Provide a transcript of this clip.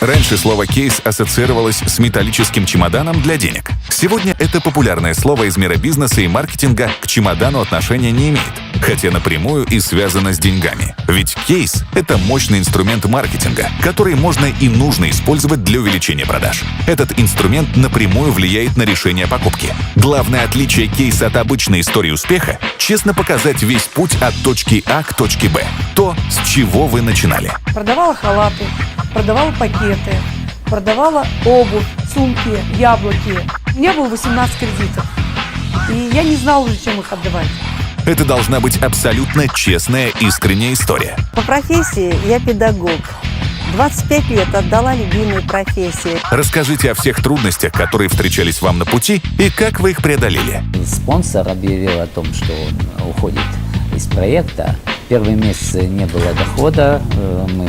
Раньше слово «кейс» ассоциировалось с металлическим чемоданом для денег. Сегодня это популярное слово из мира бизнеса и маркетинга к чемодану отношения не имеет, хотя напрямую и связано с деньгами. Ведь кейс — это мощный инструмент маркетинга, который можно и нужно использовать для увеличения продаж. Этот инструмент напрямую влияет на решение покупки. Главное отличие кейса от обычной истории успеха — честно показать весь путь от точки А к точке Б. То, с чего вы начинали. Продавала халаты, продавала пакеты, продавала обувь, сумки, яблоки. У меня было 18 кредитов, и я не знала уже, чем их отдавать. Это должна быть абсолютно честная, искренняя история. По профессии я педагог. 25 лет отдала любимой профессии. Расскажите о всех трудностях, которые встречались вам на пути, и как вы их преодолели. Спонсор объявил о том, что он уходит из проекта. Первые месяцы не было дохода, мы